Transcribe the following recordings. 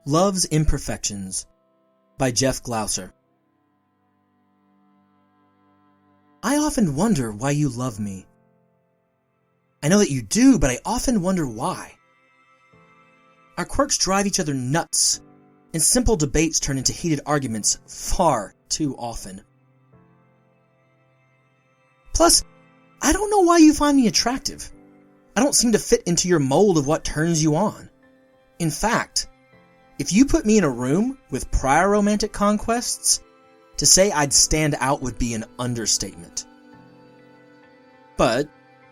Love's Imperfections by Jeff Glauser. I often wonder why you love me. I know that you do, but I often wonder why. Our quirks drive each other nuts, and simple debates turn into heated arguments far too often. Plus, I don't know why you find me attractive. I don't seem to fit into your mold of what turns you on. In fact, if you put me in a room with prior romantic conquests, to say I'd stand out would be an understatement. But,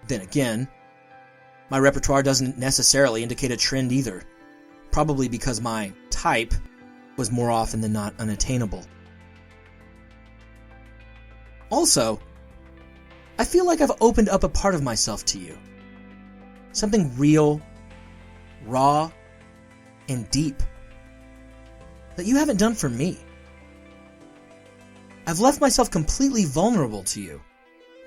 then again, my repertoire doesn't necessarily indicate a trend either, probably because my type was more often than not unattainable. Also, I feel like I've opened up a part of myself to you. Something real, raw, and deep that you haven't done for me. I've left myself completely vulnerable to you,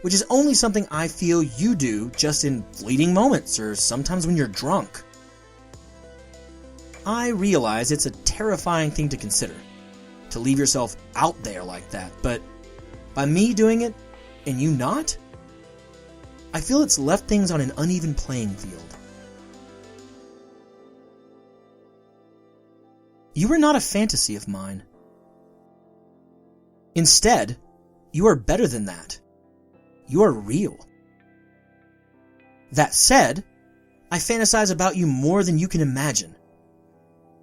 which is only something I feel you do just in fleeting moments or sometimes when you're drunk. I realize it's a terrifying thing to consider, to leave yourself out there like that, but by me doing it and you not, I feel it's left things on an uneven playing field. You are not a fantasy of mine. Instead, you are better than that. You are real. That said, I fantasize about you more than you can imagine.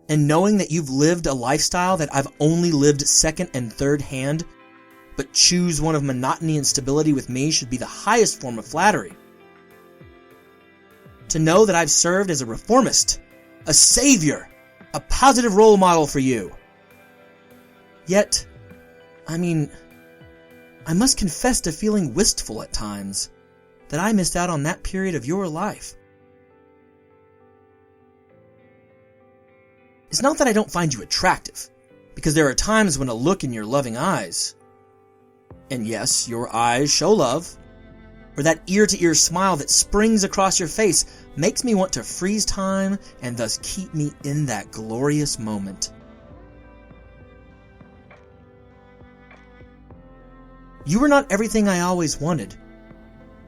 And knowing that you've lived a lifestyle that I've only lived second and third hand, but choose one of monotony and stability with me should be the highest form of flattery. To know that I've served as a reformist, a savior, a positive role model for you. Yet, I must confess to feeling wistful at times that I missed out on that period of your life. It's not that I don't find you attractive, because there are times when a look in your loving eyes, and yes, your eyes show love, or that ear-to-ear smile that springs across your face makes me want to freeze time and thus keep me in that glorious moment. You were not everything I always wanted,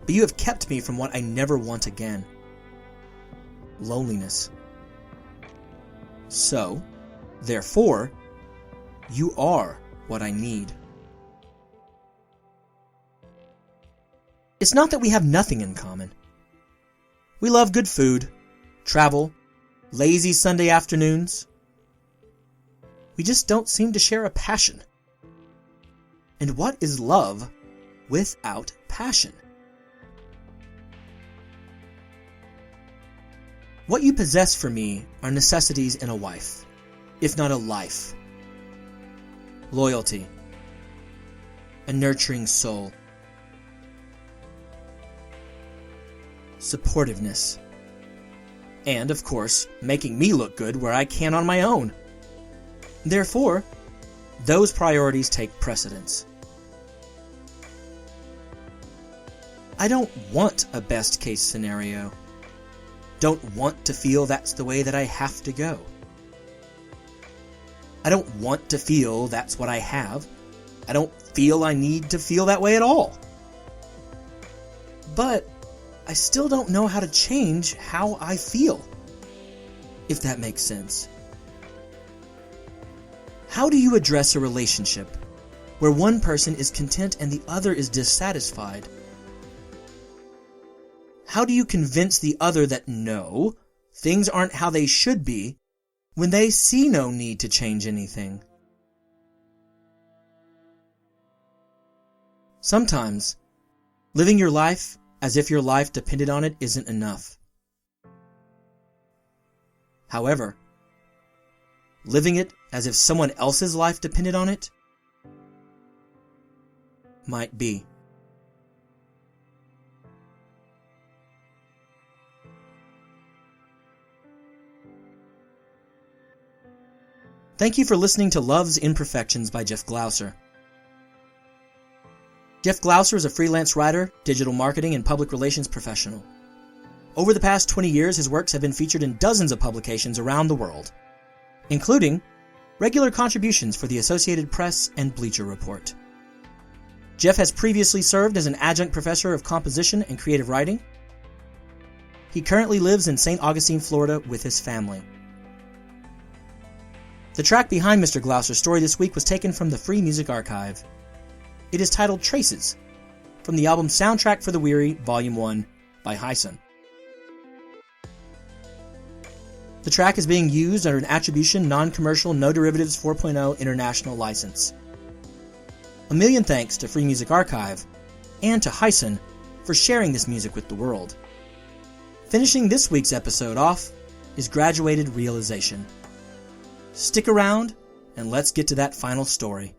but you have kept me from what I never want again. Loneliness. So, therefore, you are what I need. It's not that we have nothing in common. We love good food, travel, lazy Sunday afternoons. We just don't seem to share a passion. And what is love without passion? What you possess for me are necessities in a wife, if not a life. Loyalty, a nurturing soul, supportiveness, and, of course, making me look good where I can on my own. Therefore, those priorities take precedence. I don't want a best-case scenario. Don't want to feel that's the way that I have to go. I don't want to feel that's what I have. I don't feel I need to feel that way at all. But I still don't know how to change how I feel, if that makes sense. How do you address a relationship where one person is content and the other is dissatisfied? How do you convince the other that no, things aren't how they should be when they see no need to change anything? Sometimes, living your life as if your life depended on it isn't enough. However, living it as if someone else's life depended on it might be. Thank you for listening to Love's Imperfections by Jeff Glauser. Jeff Glauser is a freelance writer, digital marketing, and public relations professional. Over the past 20 years, his works have been featured in dozens of publications around the world. including regular contributions for the Associated Press and Bleacher Report. Jeff has previously served as an adjunct professor of composition and creative writing. He currently lives in St. Augustine, Florida with his family. The track behind Mr. Glauser's story this week was taken from the Free Music Archive. It is titled Traces, from the album Soundtrack for the Weary, Volume 1, by Hyson. The track is being used under an Attribution Non-Commercial No Derivatives 4.0 International License. A million thanks to Free Music Archive and to Hyson for sharing this music with the world. Finishing this week's episode off is Graduated Realization. Stick around and let's get to that final story.